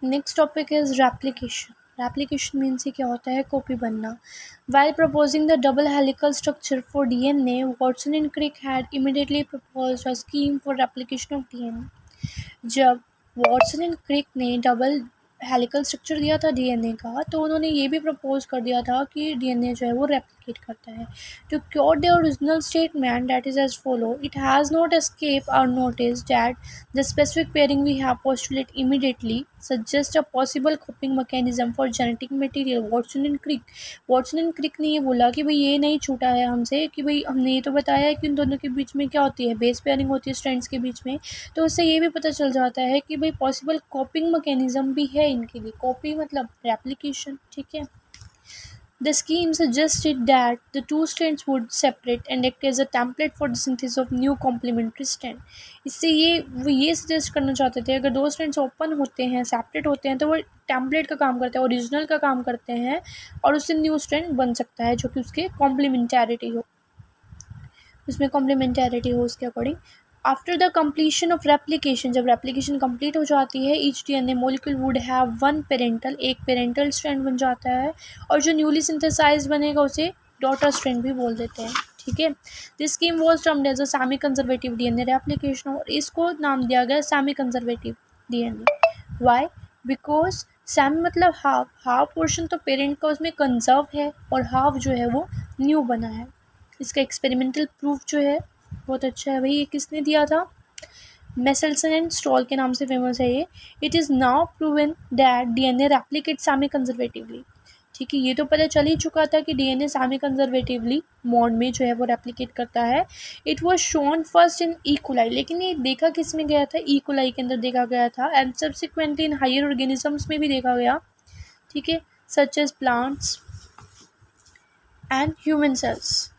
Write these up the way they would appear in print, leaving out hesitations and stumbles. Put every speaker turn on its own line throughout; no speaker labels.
Next topic is replication. Replication means क्या होता है, कॉपी बनना। While proposing the double helical structure for DNA, Watson and Crick had immediately proposed a scheme for replication of DNA. जब Watson and Crick ने double helical structure दिया था DNA का, तो उन्होंने ये भी प्रपोज कर दिया था कि डीएनए जो है वो रेप्लिकेट करता है। To cure the original statement that is as follow, it has not escape our notice that the specific pairing we have postulate immediately suggest a possible copying mechanism for genetic material. Watson and Crick ने ये बोला कि भाई ये नहीं छूटा है हमसे, कि भाई हमने ये तो बताया है कि उन दोनों के बीच में क्या होती है, बेस पेयरिंग होती है स्ट्रैंड्स के बीच में। तो उससे ये भी पता चल जाता है कि भाई पॉसिबल कॉपिंग मैकेनिज्म भी है इनके लिए। कॉपी मतलब रेप्लिकेशन, ठीक है। The scheme suggested that the two strands would separate and act as a template for the synthesis of new complementary strand. इससे वो ये सजेस्ट करना चाहते थे, अगर दो स्ट्रैंड्स ओपन होते हैं, सेपरेट होते हैं, तो वो टेम्पलेट का काम करते हैं, ओरिजिनल का काम करते हैं, और उससे न्यू स्ट्रैंड बन सकता है जो कि उसके कॉम्प्लीमेंटैरिटी हो, उसमें कॉम्प्लीमेंटैरिटी हो उसके according. After the completion of replication, जब रेप्लिकेशन कंप्लीट हो जाती है, each DNA molecule would have one parental, एक पेरेंटल स्ट्रैंड बन जाता है, और जो न्यूली सिंथेसाइज्ड बनेगा उसे डॉटर स्ट्रैंड भी बोल देते हैं, ठीक है। This scheme was termed as a semi conservative DNA replication, और इसको नाम दिया गया semi conservative DNA. Why? Because semi मतलब हाफ पोर्शन तो पेरेंट का उसमें कंजर्व है, और हाफ जो है वो न्यू बना है। इसका एक्सपेरिमेंटल प्रूफ जो है बहुत अच्छा है भाई। ये किसने दिया था? मेसेल्सन एंड स्टॉल के नाम से फेमस है ये। It is now proven that DNA replicate semi conservatively, ठीक है। ये तो पता चल ही चुका था कि डीएनए सेमी कंजर्वेटिवली मोड में जो है वो रेप्लिकेट करता है। It was shown first in E coli, लेकिन ये देखा किस में गया था? ई कोलाई के अंदर देखा गया था, and subsequently in higher organisms में भी देखा गया, ठीक है, such as plants and human cells.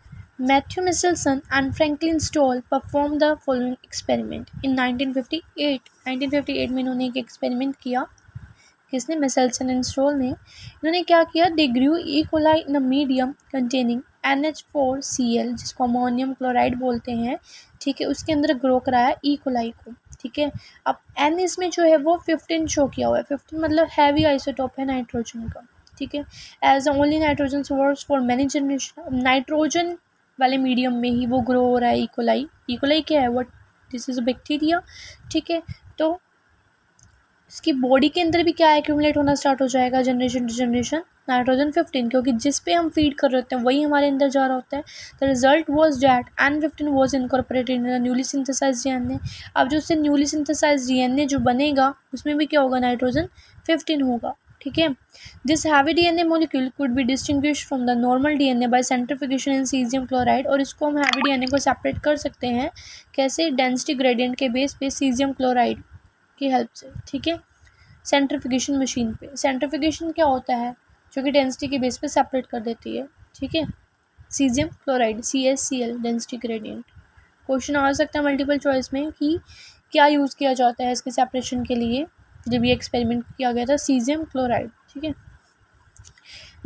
Matthew Michelson and Franklin Stoll performed the following experiment in 1958. 1958 में इन्होंने एक एक्सपेरिमेंट किया। किसने? Michelson and Stoll ने। इन्होंने क्या किया? They grew E. coli in a medium containing NH4Cl, जिसको अमोनियम क्लोराइड बोलते हैं, ठीक है। उसके अंदर ग्रो कराया E. coli को, ठीक है। अब N इसमें जो है वो 15 शो किया हुआ है। 15 मतलब हैवी आइसोटोप है नाइट्रोजन का, ठीक है। As only nitrogen source for many generation, nitrogen वाले मीडियम में ही वो ग्रो हो रहा है। इकोलाई, इकोलाई क्या है? What? This is a bacteria, ठीक है। तो इसकी बॉडी के अंदर भी क्या एक्यूमुलेट होना स्टार्ट हो जाएगा जनरेशन टू जनरेशन? नाइट्रोजन 15, क्योंकि जिस पे हम फीड कर रहे होते हैं वही हमारे अंदर जा रहा होता है। The result was that N15 was incorporated in the newly synthesised DNA. अब जो उससे न्यूली सिंथेसाइज्ड डीएनए जो बनेगा उसमें भी क्या होगा? नाइट्रोजन 15 होगा, ठीक है। This heavy DNA molecule could be distinguish from the normal DNA by centrifugation in caesium chloride, और इसको हम हैवी डीएनए को सेपरेट कर सकते हैं कैसे? डेंसिटी ग्रेडियंट के बेस पे सीजियम क्लोराइड की हेल्प से, ठीक है, सेंट्रीफ्यूगेशन मशीन पे। सेंट्रीफ्यूगेशन क्या होता है? जो कि डेंसिटी के बेस पे सेपरेट कर देती है, ठीक है, caesium chloride CaCl density gradient. Question आ सकता है मल्टीपल चॉइस में कि क्या यूज़ किया जाता है इसके सेपरेशन के लिए, जब ये एक्सपेरिमेंट किया गया था सीजियम क्लोराइड, ठीक है।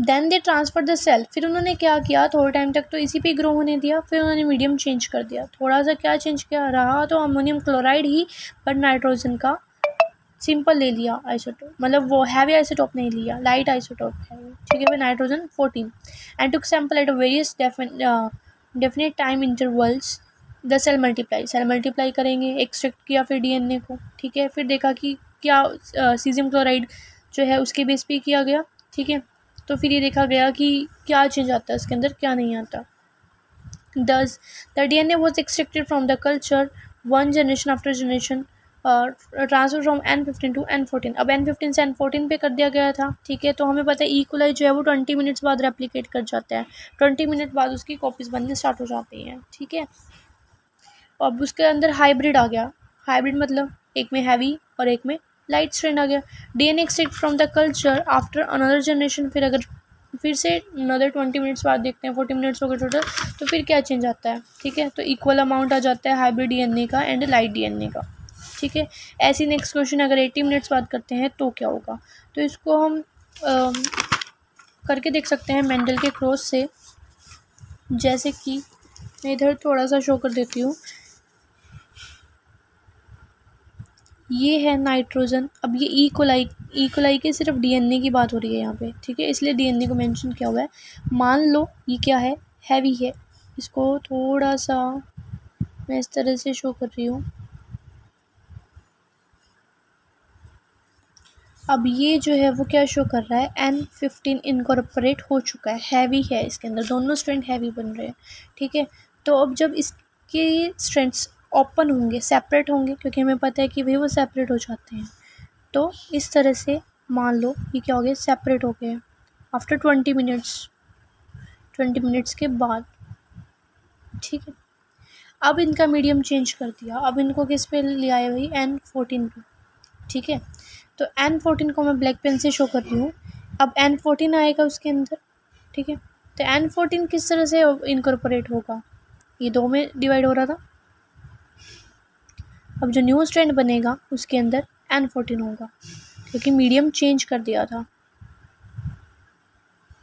Then they transfer the cell, फिर उन्होंने क्या किया? थोड़े टाइम तक तो इसी पे ग्रो होने दिया, फिर उन्होंने मीडियम चेंज कर दिया। थोड़ा सा क्या चेंज किया? रहा तो ammonium chloride he, but nitrogen का सिंपल ले लिया आइसोटोप, मतलब वो हैवी आइसोटोप नहीं लिया, लाइट आइसोटोप है, ठीक है, nitrogen 14, and took sample at various definite time intervals. The cell multiply करेंगे, एक्सट्रैक्ट किया फिर डीएनए को, ठीक है। फिर देखा कि क्या सीजियम क्लोराइड जो है उसके बेस पे किया गया, ठीक है। तो फिर ये देखा गया कि क्या चेंज आता है इसके अंदर, क्या नहीं आता। Thus, the DNA was extracted from the culture one generation after generation, transfer from N15 to N14। अब N15 से N14 पे कर दिया गया था, ठीक है। तो हमें पता है ई कोलाई जो है वो 20 मिनट्स बाद रेप्लिकेट कर जाता है, 20 मिनट बाद उसकी कॉपीज बनने स्टार्ट हो जाती हैं, ठीक है। अब उसके अंदर हाइब्रिड आ गया। हाइब्रिड मतलब एक में हैवी और एक में लाइट स्ट्रैंड आ गया। DNA extract from the culture after another generation, फिर अगर फिर से अनदर 20 मिनट्स बाद देखते हैं, 40 मिनट्स हो गए टोटल, तो फिर क्या चेंज आता है, ठीक है। तो इक्वल अमाउंट आ जाता है हाइब्रिड डीएनए का एंड लाइट डीएनए का, ठीक है। ऐसी नेक्स्ट क्वेश्चन अगर 80 मिनट्स बाद करते हैं तो क्या होगा? तो इसको हम करके देख सकते हैं मेंडल के क्रॉस से, जैसे कि मैं इधर थोड़ा सा शो कर देती हूँ। ये है नाइट्रोजन, अब ये ई ई कोलाई के सिर्फ डीएनए की बात हो रही है यहाँ पे, ठीक है, इसलिए डीएनए को मेंशन किया हुआ है। मान लो ये क्या है, हैवी है, इसको थोड़ा सा मैं इस तरह से शो कर रही हूँ। अब ये जो है वो क्या शो कर रहा है, N15 इनकॉर्पोरेट हो चुका है, हैवी है, इसके अंदर दोनों स्ट्रैंड हैवी बन रहे हैं, ठीक है। तो अब जब इसके स्ट्रैंड्स ओपन होंगे, सेपरेट होंगे, क्योंकि हमें पता है कि भाई वो सेपरेट हो जाते हैं, तो इस तरह से मान लो ये क्या हो गया, सेपरेट हो गए आफ्टर 20 मिनट्स के बाद, ठीक है। अब इनका मीडियम चेंज कर दिया, अब इनको किस पे ले आए भाई, N14 पे, ठीक है। तो N14 को मैं ब्लैक पेन से शो कर रही हूँ। अब N14 आएगा उसके अंदर, ठीक है। तो N14 किस तरह से इनकॉर्पोरेट होगा, ये दो में डिवाइड हो रहा था, अब जो न्यू स्ट्रैंड बनेगा उसके अंदर N14 होगा, क्योंकि मीडियम चेंज कर दिया था,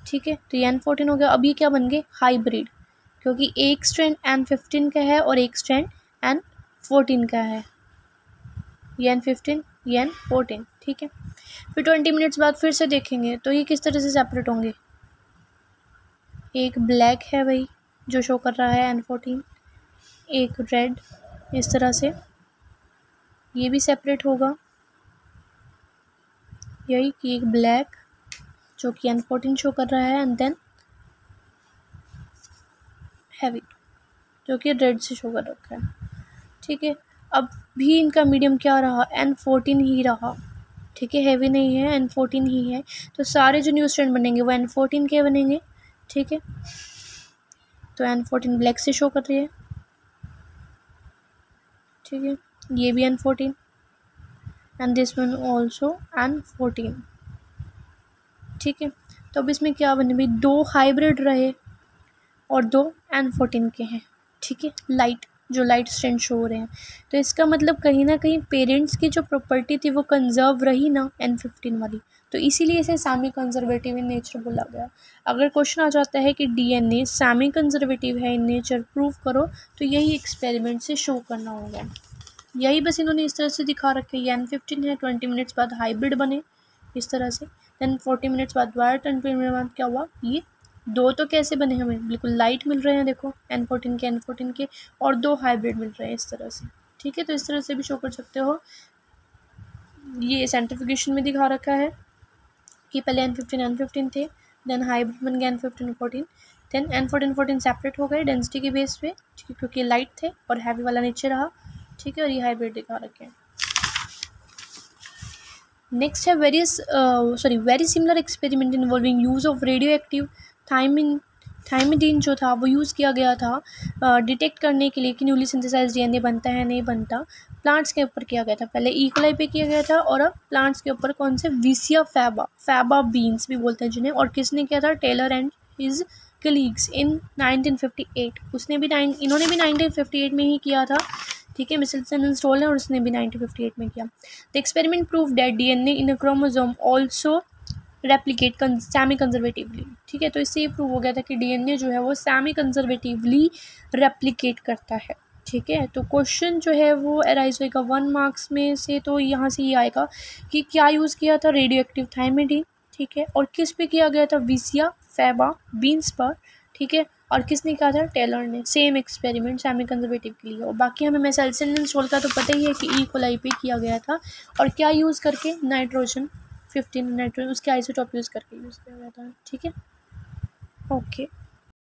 ठीक है। तो ये N14 हो गया। अब ये क्या बन गए, हाइब्रिड, क्योंकि एक स्ट्रैंड N15 का है और एक स्ट्रैंड N14 का है, ये N15 ये N14, ठीक है। फिर 20 मिनट्स बाद फिर से देखेंगे तो ये किस तरह से सेपरेट होंगे, एक ब्लैक है भाई जो शो कर रहा है N14, एक रेड, इस तरह से ये भी सेपरेट होगा, यही कि एक ब्लैक जो कि N14 शो कर रहा है, एंड देन हैवी जो कि रेड से शो कर रखा है, ठीक है। अब भी इनका मीडियम क्या रहा, N14 ही रहा, ठीक है, हैवी नहीं है, N14 ही है। तो सारे जो न्यू स्ट्रैंड बनेंगे वो N14 के बनेंगे, ठीक है। तो N14 ब्लैक से शो कर रही है, ठीक है, ये भी N14 and this one also N14, ठीक है। तो अब इसमें क्या बने भाई, दो हाइब्रिड रहे और दो N14 के हैं, ठीक है, लाइट जो लाइट स्ट्रैंड शो हो रहे हैं। तो इसका मतलब कहीं ना कहीं पेरेंट्स की जो प्रॉपर्टी थी वो कंजर्व रही ना N15 वाली, तो इसीलिए इसे सेमी कंजर्वेटिव इन नेचर बोला गया। अगर क्वेश्चन आ जाता है कि डीएनए सेमी कंजर्वेटिव है इन नेचर, प्रूव करो, तो यही एक्सपेरिमेंट से शो करना होगा। यही बस इन्होंने इस तरह से दिखा रखे, ये N15 है, 20 मिनट्स बाद हाइब्रिड बने इस तरह से, देन 40 मिनट्स बाद दोबारा 20 मिनट बाद क्या हुआ, ये दो तो कैसे बने, हमें बिल्कुल लाइट मिल रहे हैं, देखो N14 के और दो हाइब्रिड मिल रहे हैं इस तरह से, ठीक है। तो इस तरह से भी शो कर सकते हो। ये सेंट्रिफिकेशन में दिखा रखा है कि पहले N15 थे, देन हाइब्रिड बन गया N15-14, देन N14 सेपरेट हो गए डेंसिटी के बेस पे, ठीक है, क्योंकि लाइट थे और हैवी वाला नीचे रहा, ठीक है, और ये हाइब्रिड दिखा रखे हैं। नेक्स्ट है very similar experiment involving use of radio active thymidine जो था वो यूज़ किया गया था डिटेक्ट करने के लिए कि न्यूली सिंथेसाइज्ड डीएनए बनता है नहीं बनता। प्लांट्स के ऊपर किया गया था, पहले ई कोलाई पे किया गया था, और अब प्लांट्स के ऊपर कौन से, विसिया फैबा बीन्स भी बोलते हैं जिन्हें, और किसने किया था, Taylor and his colleagues in 1958। इन्होंने भी 1958 में ही किया था, ठीक है, मिचेल्सन एंड स्टोल है, और उसने भी 1958 में किया। The experiment prove that DNA in a chromosome also replicate semi conservatively, ठीक है। तो इससे ये प्रूव हो गया था कि डीएनए जो है वो सेमी कंजर्वेटिवली रेप्लिकेट करता है, ठीक है। तो क्वेश्चन जो है वो अराइज होएगा 1 मार्क्स में से, तो यहाँ से ये आएगा कि क्या यूज़ किया था, रेडियो एक्टिव थाइमिडीन, ठीक है, और किस पे किया गया था, विसिया फैबा बीन्स पर, ठीक है, और किसने किया था, टेलर ने, सेम एक्सपेरिमेंट सेमी कंजर्वेटिव के लिए। और बाकी हमें मिचेल्सन एंड स्टोल का तो पता ही है कि ई कोलाई पे किया गया था, और क्या यूज़ करके, नाइट्रोजन 15 उसके आइसोटोप यूज़ करके यूज़ किया गया था, ठीक है, ओके।